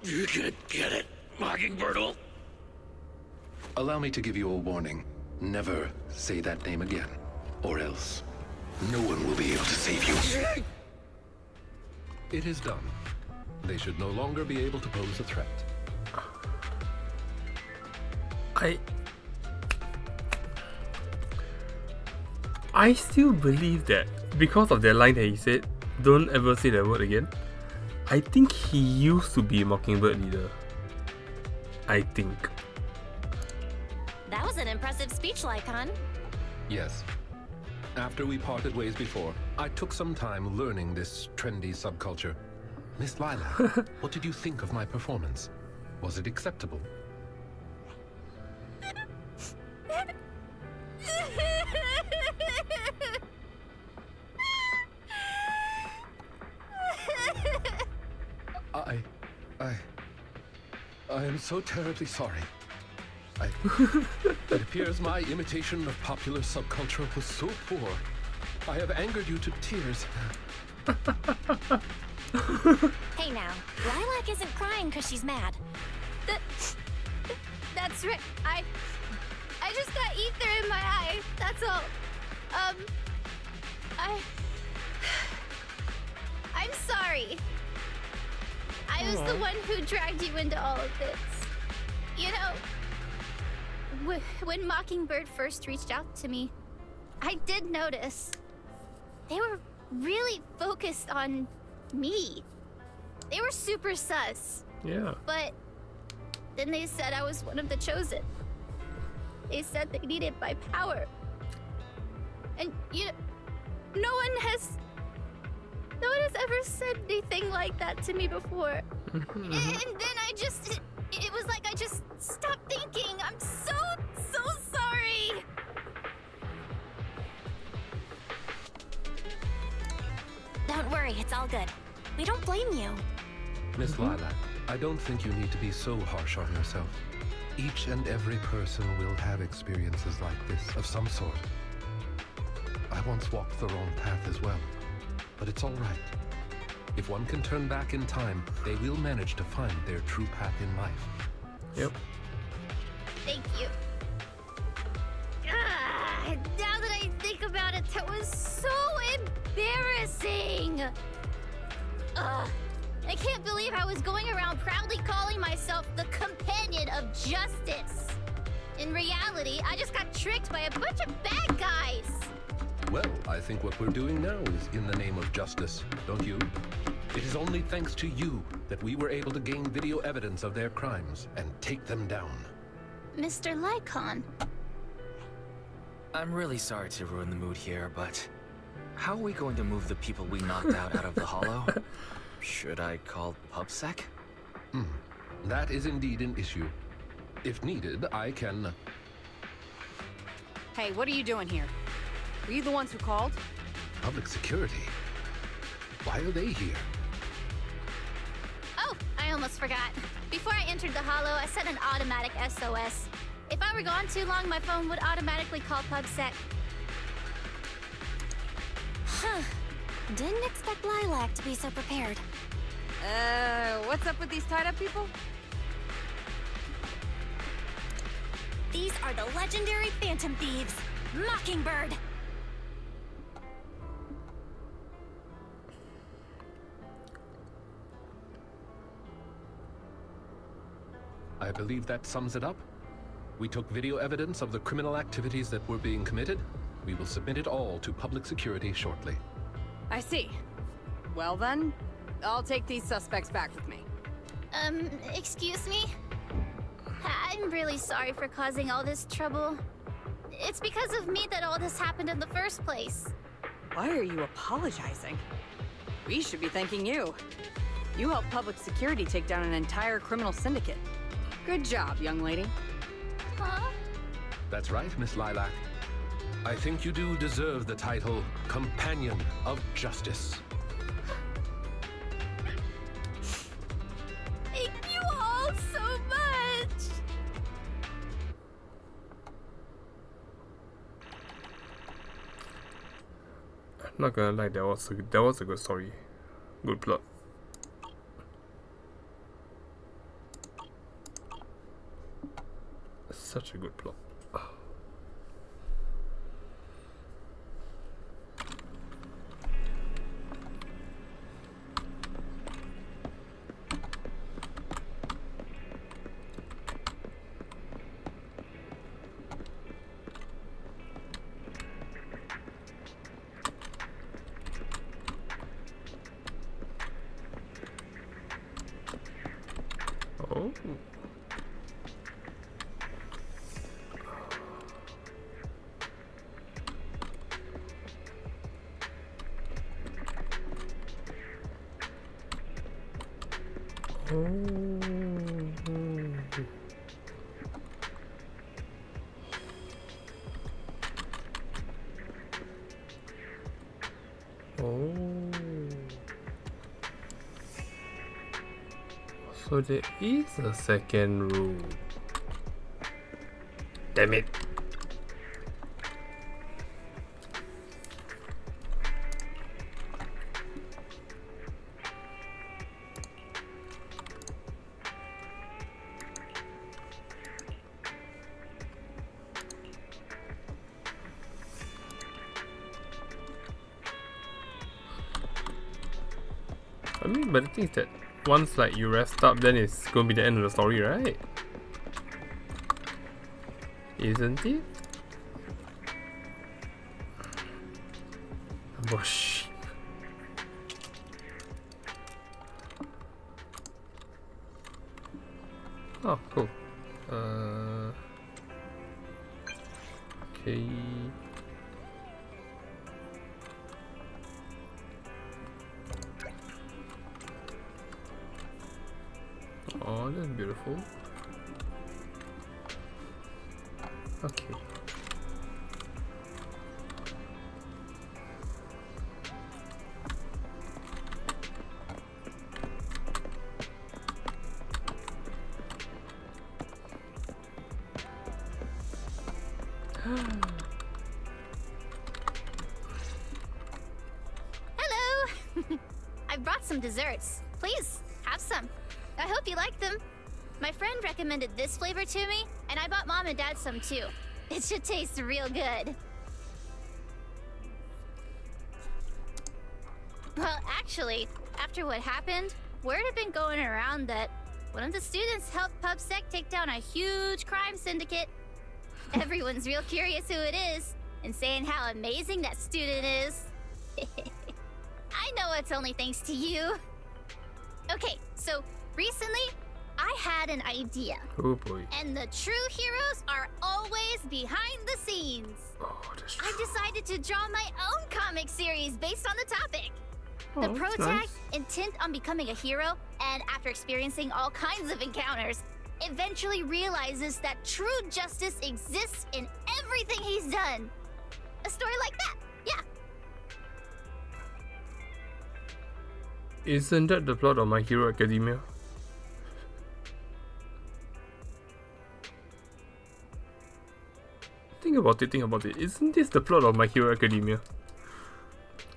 You can't get it, Mockingbirdle. Allow me to give you a warning. Never say that name again, or else no one will be able to save you. It is done. They should no longer be able to pose a threat. I still believe that because of that line that he said, don't ever say that word again. I think he used to be a Mockingbird leader. I think. That was an impressive speech, Lycon. Yes. After we parted ways before, I took some time learning this trendy subculture. Miss Lilac, what did you think of my performance? Was it acceptable? I am so terribly sorry. It appears my imitation of popular subculture was so poor. I have angered you to tears. Hey now, Lilac isn't crying because she's mad. That's right. I just got ether in my eye. That's all. I'm sorry. I was the one who dragged you into all of this. You know, when Mockingbird first reached out to me, I did notice they were really focused on me. They were super sus. Yeah. But then they said I was one of the chosen. They said they needed my power. And you know, no one has ever said anything like that to me before. And then it was like I just stopped thinking. I'm so sorry. Don't worry, it's all good. We don't blame you. Miss Lilac, I don't think you need to be so harsh on yourself. Each and every person will have experiences like this of some sort. I once walked the wrong path as well, but it's all right. If one can turn back in time, they will manage to find their true path in life. Yep. Thank you. Now that I think about it, that was so embarrassing. I can't believe I was going around proudly calling myself the companion of justice. In reality, I just got tricked by a bunch of bad guys. Well, I think what we're doing now is in the name of justice, don't you? It is only thanks to you that we were able to gain video evidence of their crimes and take them down. Mr. Lycoan. I'm really sorry to ruin the mood here, but how are we going to move the people we knocked out of the hollow? Should I call PubSec? That is indeed an issue. If needed, I can... Hey, what are you doing here? Were you the ones who called? Public security? Why are they here? Oh, I almost forgot. Before I entered the hollow, I set an automatic SOS. If I were gone too long, my phone would automatically call PubSec. Huh. Didn't expect Lilac to be so prepared. What's up with these tied-up people? These are the legendary Phantom Thieves, Mockingbird. I believe that sums it up. We took video evidence of the criminal activities that were being committed. We will submit it all to public security shortly. I see. Well then, I'll take these suspects back with me. Excuse me? I'm really sorry for causing all this trouble. It's because of me that all this happened in the first place. Why are you apologizing? We should be thanking you. You helped public security take down an entire criminal syndicate. Good job, young lady. Huh? That's right, Miss Lilac. I think you do deserve the title Companion of Justice. Thank you all so much! I'm not gonna lie, that was a good story. Good plot. Such a good plot. Oh. So there is a second rule. Damn it. I mean, but the thing is that once like you rest up, then it's gonna be the end of the story, right? Isn't it? Bush. Oh, cool. Okay. Oh, that's beautiful. Okay. Hello! I brought some desserts. Please, have some. I hope you like them. My friend recommended this flavor to me, and I bought Mom and Dad some too. It should taste real good. Well, actually, after what happened, word had been going around that one of the students helped PubSec take down a huge crime syndicate. Everyone's real curious who it is, and saying how amazing that student is. I know it's only thanks to you. Okay, so recently, I had an idea. Oh boy. And the true heroes are always behind the scenes. Oh, that's true. I decided to draw my own comic series based on the topic. The Oh, that's protag, nice. intent on becoming a hero, and after experiencing all kinds of encounters, eventually realizes that true justice exists in everything he's done. A story like that, yeah. Isn't that the plot of My Hero Academia? Think about it. Isn't this the plot of My Hero Academia?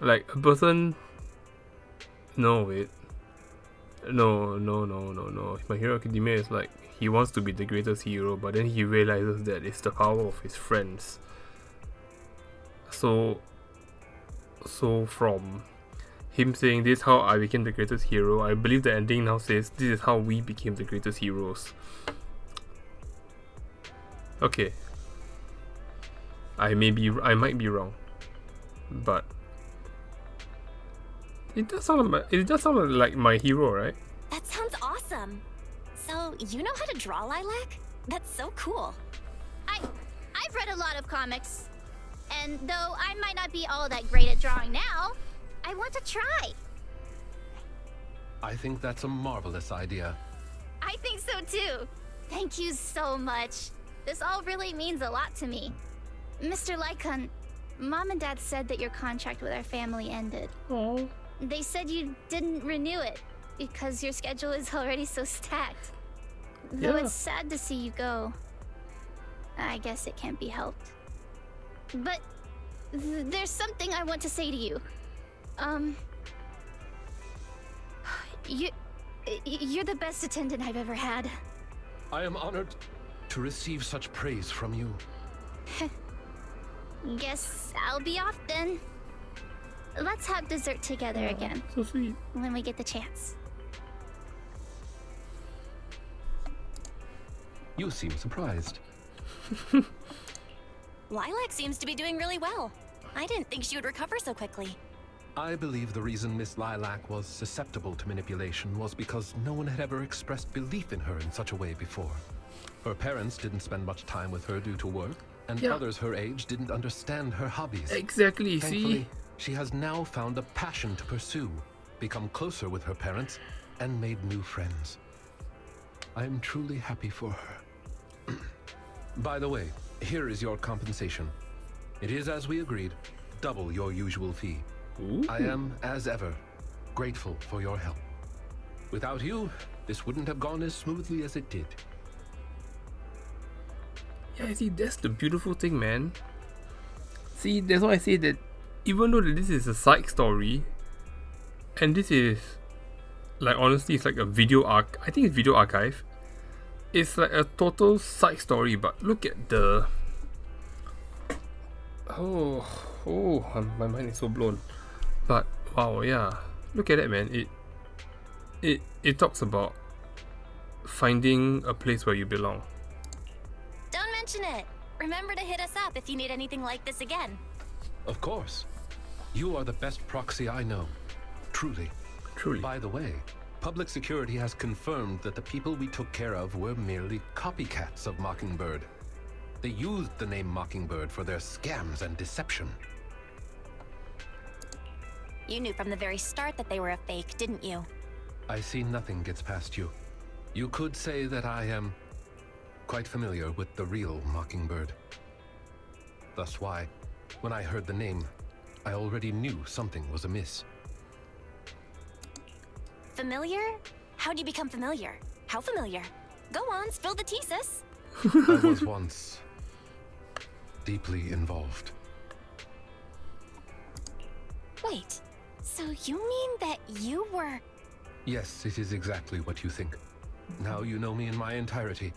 Like, a person... No, wait. No. My Hero Academia is like, he wants to be the greatest hero, but then he realizes that it's the power of his friends. So from him saying this is how I became the greatest hero, I believe the ending now says this is how we became the greatest heroes. Okay. I might be wrong, but it does sound like My Hero, right? That sounds awesome. So, you know how to draw, Lilac? That's so cool. I've read a lot of comics, and though I might not be all that great at drawing now, I want to try. I think that's a marvelous idea. I think so too. Thank you so much. This all really means a lot to me. Mr. Lycoan, Mom and Dad said that your contract with our family ended. Oh. They said you didn't renew it because your schedule is already so stacked. Though Yeah. it's sad to see you go. I guess it can't be helped. But there's something I want to say to you. You're the best attendant I've ever had. I am honored to receive such praise from you. Guess I'll be off then. Let's have dessert together again So sweet. when we get the chance. You seem surprised. Lilac seems to be doing really well. I didn't think she would recover so quickly. I believe the reason Miss Lilac was susceptible to manipulation was because no one had ever expressed belief in her in such a way before. Her parents didn't spend much time with her due to work, and Yeah. others her age didn't understand her hobbies. Exactly, Thankfully, see? she has now found a passion to pursue, become closer with her parents, and made new friends. I am truly happy for her. By the way, here is your compensation. It is as we agreed, double your usual fee. Ooh. I am, as ever, grateful for your help. Without you, this wouldn't have gone as smoothly as it did. Yeah, see, that's the beautiful thing, man. See, that's why I say that even though this is a side story, and this is, like, honestly, it's like a video arc. I think it's video archive. It's like a total side story, but look at the... my mind is so blown. But, wow, yeah. Look at it, man. It talks about finding a place where you belong. Don't mention it. Remember to hit us up if you need anything like this again. Of course. You are the best proxy I know. Truly. Truly. By the way, public security has confirmed that the people we took care of were merely copycats of Mockingbird. They used the name Mockingbird for their scams and deception. You knew from the very start that they were a fake, didn't you? I see nothing gets past you. You could say that I am quite familiar with the real Mockingbird. Thus why, when I heard the name, I already knew something was amiss. Familiar? How'd you become familiar? How familiar? Go on, spill the tea, sis. I was once deeply involved. Wait, so you mean that you were... Yes, it is exactly what you think. Now you know me in my entirety.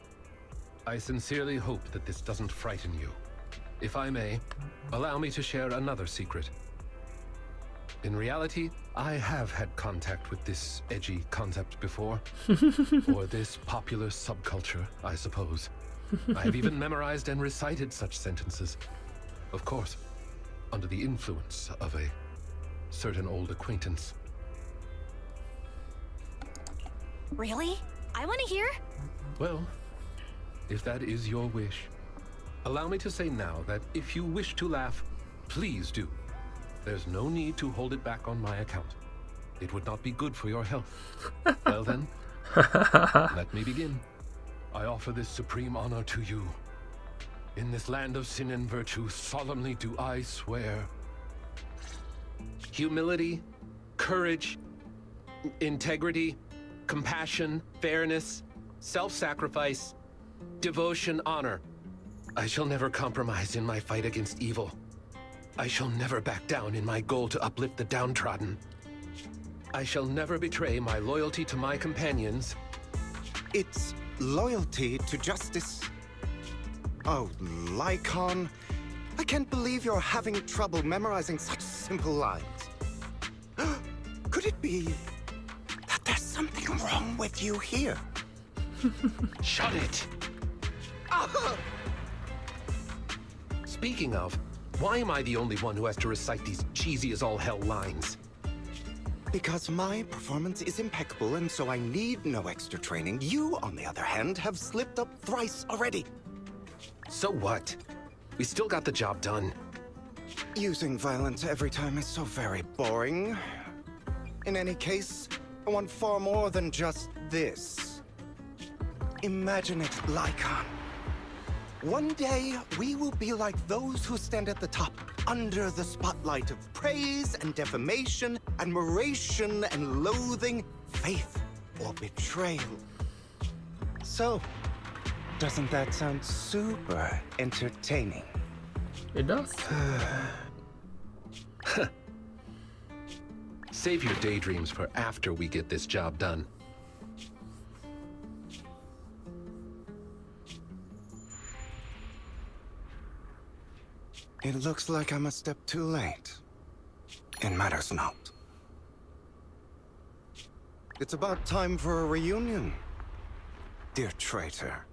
I sincerely hope that this doesn't frighten you. If I may, allow me to share another secret. In reality, I have had contact with this edgy concept before. Or this popular subculture, I suppose. I have even memorized and recited such sentences. Of course, under the influence of a certain old acquaintance. Really? I want to hear. Well, if that is your wish, allow me to say now that if you wish to laugh, please do. There's no need to hold it back on my account. It would not be good for your health. Well then, let me begin. I offer this supreme honor to you. In this land of sin and virtue, solemnly do I swear. Humility, courage, integrity, compassion, fairness, self-sacrifice, devotion, honor. I shall never compromise in my fight against evil. I shall never back down in my goal to uplift the downtrodden. I shall never betray my loyalty to my companions. It's loyalty to justice. Oh, Lycon, I can't believe you're having trouble memorizing such simple lines. Could it be that there's something wrong with you here? Shut it! Speaking of, why am I the only one who has to recite these cheesy as all hell lines? Because my performance is impeccable, and so I need no extra training. You, on the other hand, have slipped up thrice already. So what? We still got the job done. Using violence every time is so very boring. In any case, I want far more than just this. Imagine it, Lycon. One day, we will be like those who stand at the top, under the spotlight of praise and defamation, admiration and loathing, faith or betrayal. So, doesn't that sound super entertaining? It does. Save your daydreams for after we get this job done. It looks like I'm a step too late. It matters not. It's about time for a reunion, dear traitor.